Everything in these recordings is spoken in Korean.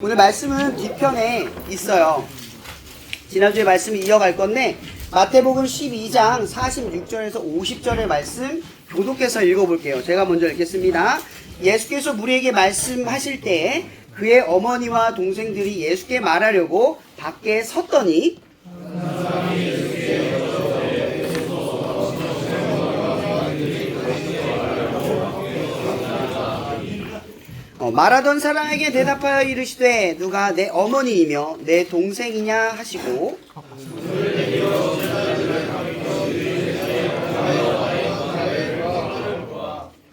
오늘 말씀은 뒤편에 있어요. 지난주에 말씀을 이어갈 건데 마태복음 12장 46절에서 50절의 말씀 교독해서 읽어볼게요. 제가 먼저 읽겠습니다. 예수께서 무리에게 말씀하실 때 그의 어머니와 동생들이 예수께 말하려고 밖에 섰더니 말하던 사람에게 대답하여 이르시되 누가 내 어머니이며 내 동생이냐 하시고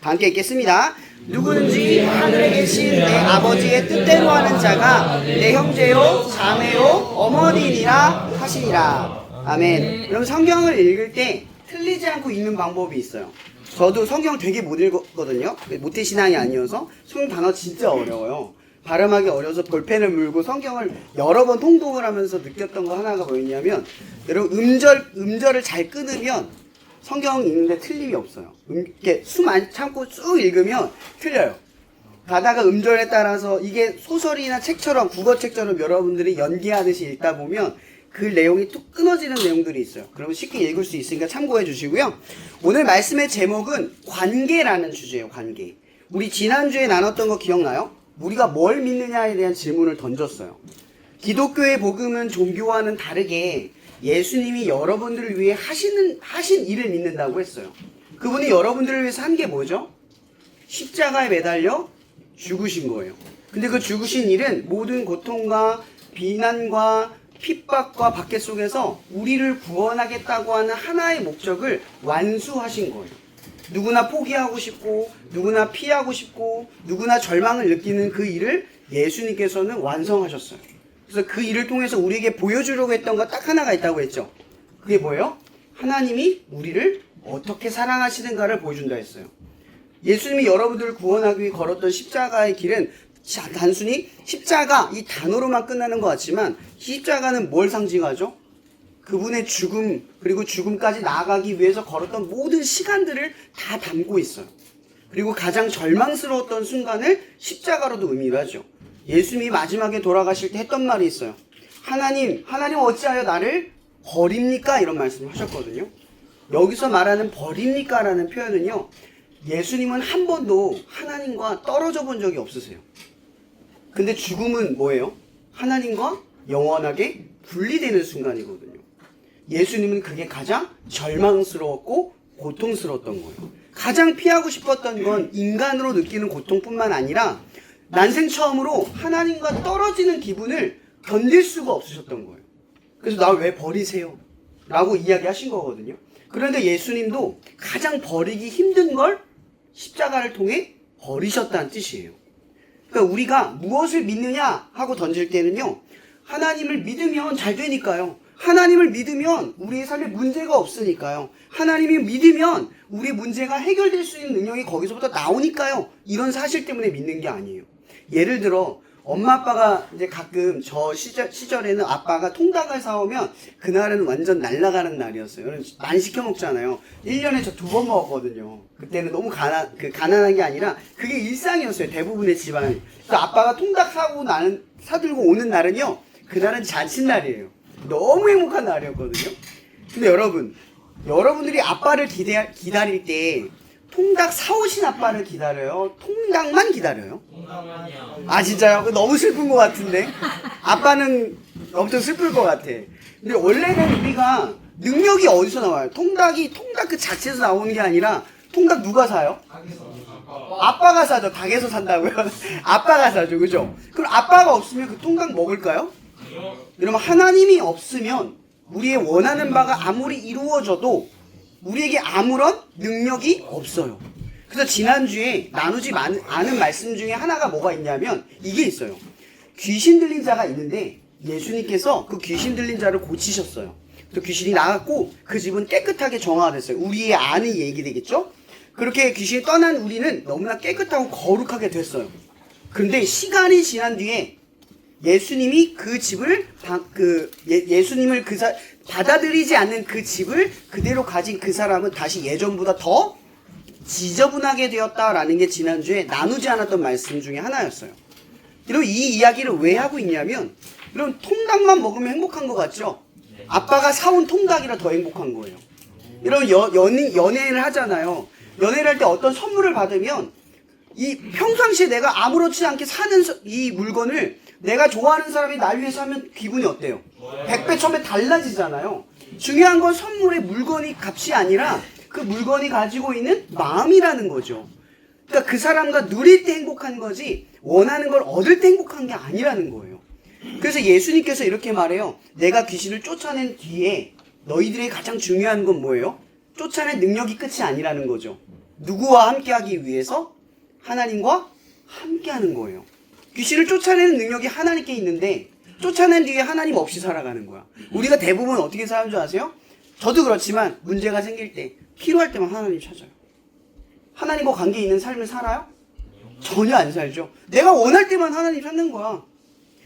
함께 읽겠습니다. 누구든지 하늘에 계신 내 아버지의 뜻대로 하는 자가 내 형제요 자매요 어머니니라 하시니라. 아멘. 여러분 성경을 읽을 때 틀리지 않고 읽는 방법이 있어요. 저도 성경 되게 못 읽었거든요. 모태신앙이 아니어서 성경 단어 진짜 어려워요. 발음하기 어려워서 볼펜을 물고 성경을 여러 번 통독을 하면서 느꼈던 거 하나가 뭐였냐면 여러분 음절을 잘 끊으면 성경 읽는데 틀림이 없어요. 이렇게 숨 안 참고 쭉 읽으면 틀려요. 가다가 음절에 따라서 이게 소설이나 책처럼 국어책처럼 여러분들이 연기하듯이 읽다 보면 그 내용이 뚝 끊어지는 내용들이 있어요. 그러면 쉽게 읽을 수 있으니까 참고해 주시고요. 오늘 말씀의 제목은 관계라는 주제예요. 관계. 우리 지난주에 나눴던 거 기억나요? 우리가 뭘 믿느냐에 대한 질문을 던졌어요. 기독교의 복음은 종교와는 다르게 예수님이 여러분들을 위해 하신 일을 믿는다고 했어요. 그분이 여러분들을 위해서 한 게 뭐죠? 십자가에 매달려 죽으신 거예요. 근데 그 죽으신 일은 모든 고통과 비난과 핍박과 박해 속에서 우리를 구원하겠다고 하는 하나의 목적을 완수하신 거예요. 누구나 포기하고 싶고 누구나 피하고 싶고 누구나 절망을 느끼는 그 일을 예수님께서는 완성하셨어요. 그래서 그 일을 통해서 우리에게 보여주려고 했던 거 딱 하나가 있다고 했죠. 그게 뭐예요? 하나님이 우리를 어떻게 사랑하시는가를 보여준다 했어요. 예수님이 여러분들을 구원하기 위해 걸었던 십자가의 길은 단순히 십자가 이 단어로만 끝나는 것 같지만 십자가는 뭘 상징하죠? 그분의 죽음 그리고 죽음까지 나아가기 위해서 걸었던 모든 시간들을 다 담고 있어요. 그리고 가장 절망스러웠던 순간을 십자가로도 의미를 하죠. 예수님이 마지막에 돌아가실 때 했던 말이 있어요. 하나님 어찌하여 나를 버립니까? 이런 말씀을 하셨거든요. 여기서 말하는 버립니까? 라는 표현은요. 예수님은 한 번도 하나님과 떨어져 본 적이 없으세요. 근데 죽음은 뭐예요? 하나님과 영원하게 분리되는 순간이거든요. 예수님은 그게 가장 절망스러웠고 고통스러웠던 거예요. 가장 피하고 싶었던 건 인간으로 느끼는 고통뿐만 아니라 난생 처음으로 하나님과 떨어지는 기분을 견딜 수가 없으셨던 거예요. 그래서 나 왜 버리세요? 라고 이야기하신 거거든요. 그런데 예수님도 가장 버리기 힘든 걸 십자가를 통해 버리셨다는 뜻이에요. 그러니까 우리가 무엇을 믿느냐 하고 던질 때는요. 하나님을 믿으면 잘 되니까요. 하나님을 믿으면 우리의 삶에 문제가 없으니까요. 하나님이 믿으면 우리의 문제가 해결될 수 있는 능력이 거기서부터 나오니까요. 이런 사실 때문에 믿는 게 아니에요. 예를 들어 엄마 아빠가 이제 가끔 저 시절에는 아빠가 통닭을 사오면 그날은 완전 날아가는 날이었어요. 많이 시켜 먹잖아요. 1년에 저 2번 먹었거든요. 그때는 너무 가난한 게 아니라 그게 일상이었어요. 대부분의 집안이. 그래서 아빠가 통닭 사들고 오는 날은요. 그날은 잔칫날이에요. 너무 행복한 날이었거든요. 근데 여러분들이 아빠를 기다릴 때 통닭 사오신 아빠를 기다려요? 통닭만 기다려요? 통닭만이요. 아 진짜요? 너무 슬픈 것 같은데? 아빠는 엄청 슬플 것 같아. 근데 원래는 우리가 능력이 어디서 나와요? 통닭 그 자체에서 나오는 게 아니라 통닭 누가 사요? 아빠가 사죠. 닭에서 산다고요? 아빠가 사죠. 그죠? 그럼 아빠가 없으면 그 통닭 먹을까요? 여러분 하나님이 없으면 우리의 원하는 바가 아무리 이루어져도 우리에게 아무런 능력이 없어요. 그래서 지난주에 나누지 않은 말씀 중에 하나가 뭐가 있냐면 이게 있어요. 귀신 들린 자가 있는데 예수님께서 그 귀신 들린 자를 고치셨어요. 그래서 귀신이 나갔고 그 집은 깨끗하게 정화가 됐어요. 우리의 아는 얘기 되겠죠? 그렇게 귀신이 떠난 우리는 너무나 깨끗하고 거룩하게 됐어요. 그런데 시간이 지난 뒤에 예수님이 그 집을 예수님을 받아들이지 않는 그 집을 그대로 가진 그 사람은 다시 예전보다 더 지저분하게 되었다라는 게 지난주에 나누지 않았던 말씀 중에 하나였어요. 여러분 이 이야기를 왜 하고 있냐면 여러분 통닭만 먹으면 행복한 것 같죠? 아빠가 사온 통닭이라 더 행복한 거예요. 여러분 연애를 하잖아요. 연애를 할 때 어떤 선물을 받으면 이 평상시에 내가 아무렇지 않게 사는 이 물건을 내가 좋아하는 사람이 날 위해서 하면 기분이 어때요? 100배 1000배 달라지잖아요. 중요한 건 선물의 물건이 값이 아니라 그 물건이 가지고 있는 마음이라는 거죠. 그러니까 그 사람과 누릴 때 행복한 거지 원하는 걸 얻을 때 행복한 게 아니라는 거예요. 그래서 예수님께서 이렇게 말해요. 내가 귀신을 쫓아낸 뒤에 너희들의 가장 중요한 건 뭐예요? 쫓아낸 능력이 끝이 아니라는 거죠. 누구와 함께하기 위해서? 하나님과 함께하는 거예요. 귀신을 쫓아내는 능력이 하나님께 있는데 쫓아낸 뒤에 하나님 없이 살아가는 거야. 우리가 대부분 어떻게 사는 줄 아세요? 저도 그렇지만 문제가 생길 때 필요할 때만 하나님 찾아요. 하나님과 관계 있는 삶을 살아요? 전혀 안 살죠. 내가 원할 때만 하나님 찾는 거야.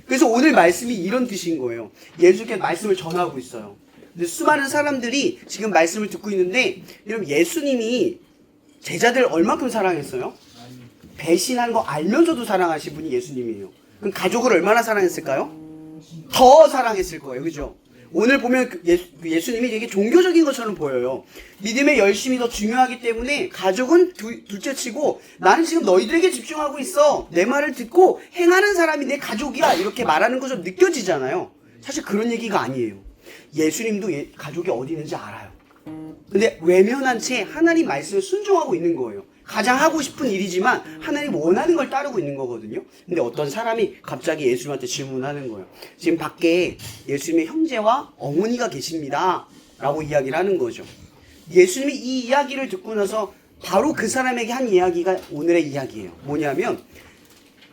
그래서 오늘 말씀이 이런 뜻인 거예요. 예수님께 말씀을 전하고 있어요. 근데 수많은 사람들이 지금 말씀을 듣고 있는데 여러분 예수님이 제자들 얼마큼 사랑했어요? 배신한 거 알면서도 사랑하신 분이 예수님이에요. 그럼 가족을 얼마나 사랑했을까요? 더 사랑했을 거예요. 그죠? 오늘 보면 예수님이 되게 종교적인 것처럼 보여요. 믿음의 열심이 더 중요하기 때문에 가족은 둘째치고 나는 지금 너희들에게 집중하고 있어. 내 말을 듣고 행하는 사람이 내 가족이야. 이렇게 말하는 것처럼 느껴지잖아요. 사실 그런 얘기가 아니에요. 예수님도 가족이 어디 있는지 알아요. 근데 외면한 채 하나님 말씀을 순종하고 있는 거예요. 가장 하고 싶은 일이지만 하나님 원하는 걸 따르고 있는 거거든요. 근데 어떤 사람이 갑자기 예수님한테 질문하는 거예요. 지금 밖에 예수님의 형제와 어머니가 계십니다. 라고 이야기를 하는 거죠. 예수님이 이 이야기를 듣고 나서 바로 그 사람에게 한 이야기가 오늘의 이야기예요. 뭐냐면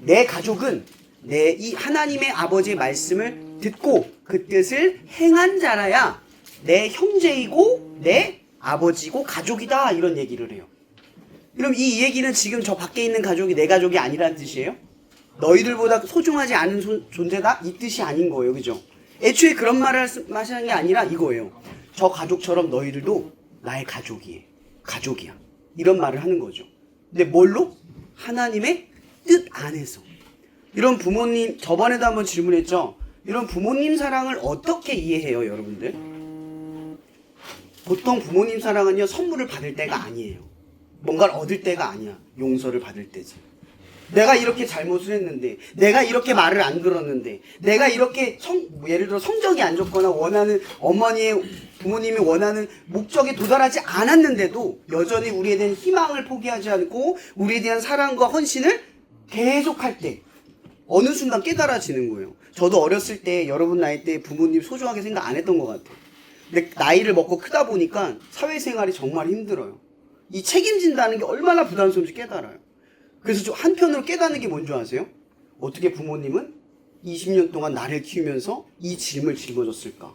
내 가족은 이 하나님의 아버지의 말씀을 듣고 그 뜻을 행한 자라야 내 형제이고 내 아버지고 가족이다. 이런 얘기를 해요. 그럼 이 얘기는 지금 저 밖에 있는 가족이 내 가족이 아니라는 뜻이에요? 너희들보다 소중하지 않은 존재다? 이 뜻이 아닌 거예요. 그죠? 애초에 그런 말을 하시는 게 아니라 이거예요. 저 가족처럼 너희들도 나의 가족이야. 이런 말을 하는 거죠. 근데 뭘로? 하나님의 뜻 안에서. 이런 부모님, 저번에도 한번 질문했죠? 이런 부모님 사랑을 어떻게 이해해요, 여러분들? 보통 부모님 사랑은요, 선물을 받을 때가 아니에요. 뭔가를 얻을 때가 아니야. 용서를 받을 때지. 내가 이렇게 잘못을 했는데, 내가 이렇게 말을 안 들었는데, 내가 이렇게 예를 들어 성적이 안 좋거나 부모님이 원하는 목적에 도달하지 않았는데도 여전히 우리에 대한 희망을 포기하지 않고 우리에 대한 사랑과 헌신을 계속할 때 어느 순간 깨달아지는 거예요. 저도 어렸을 때 여러분 나이 때 부모님 소중하게 생각 안 했던 것 같아요. 근데 나이를 먹고 크다 보니까 사회생활이 정말 힘들어요. 이 책임진다는 게 얼마나 부담스러운지 깨달아요. 그래서 좀 한편으로 깨닫는 게 뭔지 아세요? 어떻게 부모님은 20년 동안 나를 키우면서 이 짐을 짊어졌을까?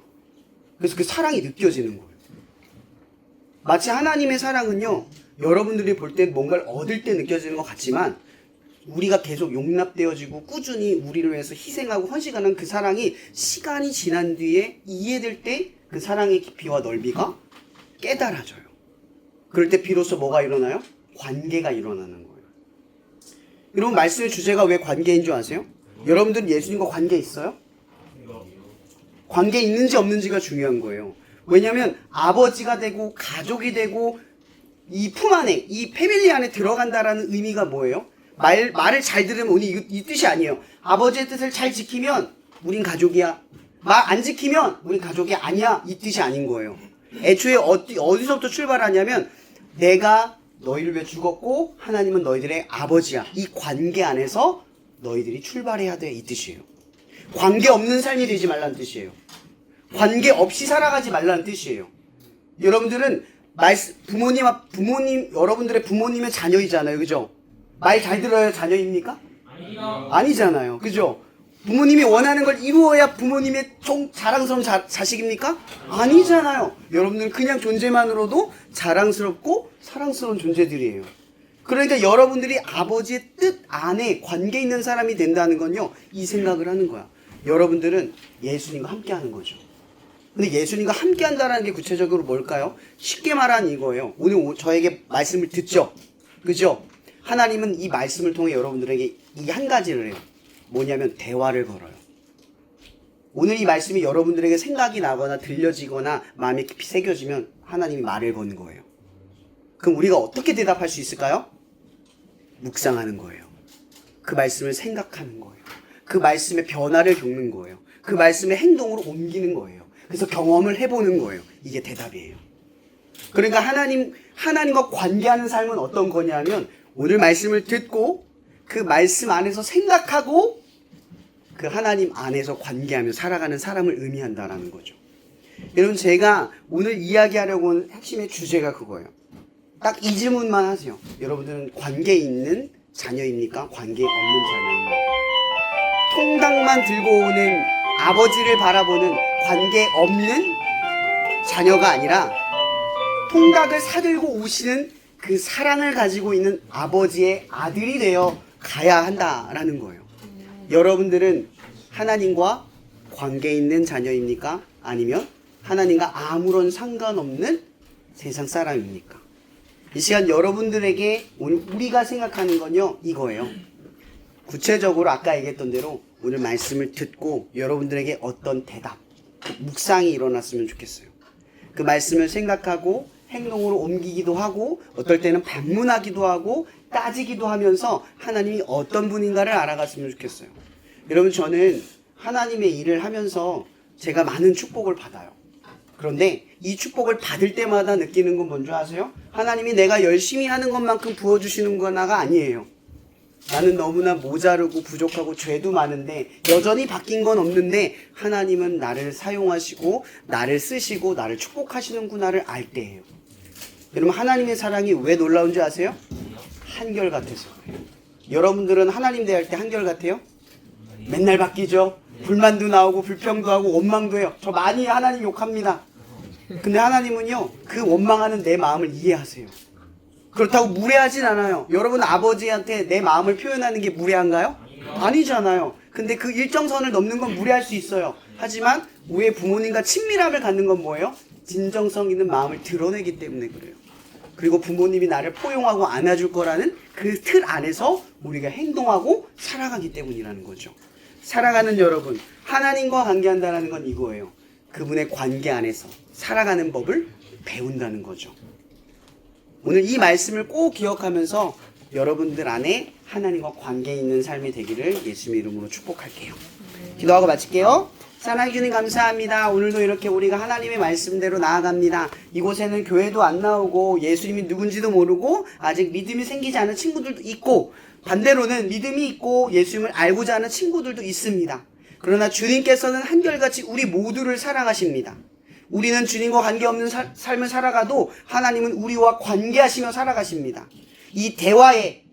그래서 그 사랑이 느껴지는 거예요. 마치 하나님의 사랑은요, 여러분들이 볼 때 뭔가를 얻을 때 느껴지는 것 같지만 우리가 계속 용납되어지고 꾸준히 우리를 위해서 희생하고 헌신하는 그 사랑이 시간이 지난 뒤에 이해될 때 그 사랑의 깊이와 넓이가 깨달아져요. 그럴 때 비로소 뭐가 일어나요? 관계가 일어나는 거예요. 여러분 말씀의 주제가 왜 관계인 줄 아세요? 여러분들은 예수님과 관계 있어요? 관계 있는지 없는지가 중요한 거예요. 왜냐하면 아버지가 되고 가족이 되고 이 품 안에, 이 패밀리 안에 들어간다라는 의미가 뭐예요? 말을 잘 들으면 오늘 이 뜻이 아니에요. 아버지의 뜻을 잘 지키면 우린 가족이야. 말 안 지키면 우린 가족이 아니야. 이 뜻이 아닌 거예요. 애초에 어디서부터 출발하냐면 내가 너희를 위해 죽었고 하나님은 너희들의 아버지야. 이 관계 안에서 너희들이 출발해야 돼. 이 뜻이에요. 관계 없는 삶이 되지 말라는 뜻이에요. 관계 없이 살아가지 말라는 뜻이에요. 여러분들은 여러분들의 부모님의 자녀이잖아요. 그죠? 말 잘 들어야 자녀입니까? 아니잖아요. 그죠? 부모님이 원하는 걸 이루어야 부모님의 자랑스러운 자식입니까? 아니잖아요. 여러분들은 그냥 존재만으로도 자랑스럽고 사랑스러운 존재들이에요. 그러니까 여러분들이 아버지의 뜻 안에 관계 있는 사람이 된다는 건요, 이 생각을 하는 거야. 여러분들은 예수님과 함께 하는 거죠. 근데 예수님과 함께 한다는 게 구체적으로 뭘까요? 쉽게 말하면 이거예요. 오늘 저에게 말씀을 듣죠? 그죠? 하나님은 이 말씀을 통해 여러분들에게 이 한 가지를 해요. 뭐냐면 대화를 걸어요. 오늘 이 말씀이 여러분들에게 생각이 나거나 들려지거나 마음에 깊이 새겨지면 하나님이 말을 거는 거예요. 그럼 우리가 어떻게 대답할 수 있을까요? 묵상하는 거예요. 그 말씀을 생각하는 거예요. 그 말씀의 변화를 겪는 거예요. 그 말씀의 행동으로 옮기는 거예요. 그래서 경험을 해보는 거예요. 이게 대답이에요. 그러니까 하나님과 관계하는 삶은 어떤 거냐면 오늘 말씀을 듣고 그 말씀 안에서 생각하고 그 하나님 안에서 관계하며 살아가는 사람을 의미한다라는 거죠. 여러분, 제가 오늘 이야기하려고 하는 핵심의 주제가 그거예요. 딱 이 질문만 하세요. 여러분들은 관계 있는 자녀입니까? 관계 없는 자녀입니까? 통닭만 들고 오는 아버지를 바라보는 관계 없는 자녀가 아니라 통닭을 사들고 오시는 그 사랑을 가지고 있는 아버지의 아들이 되어 가야 한다라는 거예요. 여러분들은 하나님과 관계 있는 자녀입니까? 아니면 하나님과 아무런 상관없는 세상 사람입니까? 이 시간 여러분들에게 오늘 우리가 생각하는 건요, 이거예요. 구체적으로 아까 얘기했던 대로 오늘 말씀을 듣고 여러분들에게 어떤 대답, 묵상이 일어났으면 좋겠어요. 그 말씀을 생각하고 행동으로 옮기기도 하고 어떨 때는 반문하기도 하고 따지기도 하면서 하나님이 어떤 분인가를 알아갔으면 좋겠어요. 여러분, 저는 하나님의 일을 하면서 제가 많은 축복을 받아요. 그런데 이 축복을 받을 때마다 느끼는 건 뭔지 아세요? 하나님이 내가 열심히 하는 것만큼 부어주시는 거나가 아니에요. 나는 너무나 모자르고 부족하고 죄도 많은데 여전히 바뀐 건 없는데 하나님은 나를 사용하시고 나를 쓰시고 나를 축복하시는구나를 알 때예요. 여러분, 하나님의 사랑이 왜 놀라운지 아세요? 한결같아서 그래요. 여러분들은 하나님 대할 때 한결같아요? 맨날 바뀌죠. 불만도 나오고 불평도 하고 원망도 해요. 저 많이 하나님 욕합니다. 근데 하나님은요, 그 원망하는 내 마음을 이해하세요. 그렇다고 무례하진 않아요. 여러분, 아버지한테 내 마음을 표현하는 게 무례한가요? 아니잖아요. 근데 그 일정선을 넘는 건 무례할 수 있어요. 하지만 우리의 부모님과 친밀함을 갖는 건 뭐예요? 진정성 있는 마음을 드러내기 때문에 그래요. 그리고 부모님이 나를 포용하고 안아줄 거라는 그 틀 안에서 우리가 행동하고 살아가기 때문이라는 거죠. 살아가는 여러분, 하나님과 관계한다는 건 이거예요. 그분의 관계 안에서 살아가는 법을 배운다는 거죠. 오늘 이 말씀을 꼭 기억하면서 여러분들 안에 하나님과 관계 있는 삶이 되기를 예수님의 이름으로 축복할게요. 기도하고 마칠게요. 사랑해 주님 감사합니다. 오늘도 이렇게 우리가 하나님의 말씀대로 나아갑니다. 이곳에는 교회도 안 나오고 예수님이 누군지도 모르고 아직 믿음이 생기지 않은 친구들도 있고, 반대로는 믿음이 있고 예수님을 알고자 하는 친구들도 있습니다. 그러나 주님께서는 한결같이 우리 모두를 사랑하십니다. 우리는 주님과 관계없는 삶을 살아가도 하나님은 우리와 관계하시며 살아가십니다. 이 대화에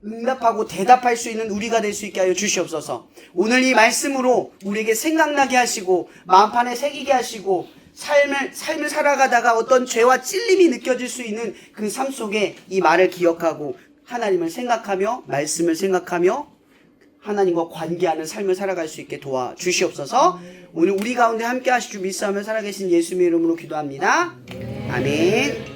응답하고 대답할 수 있는 우리가 될 수 있게 하여 주시옵소서. 오늘 이 말씀으로 우리에게 생각나게 하시고 마음판에 새기게 하시고 삶을 살아가다가 어떤 죄와 찔림이 느껴질 수 있는 그 삶 속에 이 말을 기억하고 하나님을 생각하며 말씀을 생각하며 하나님과 관계하는 삶을 살아갈 수 있게 도와주시옵소서. 오늘 우리 가운데 함께 하실 줄 믿사하며 살아계신 예수님의 이름으로 기도합니다. 아멘.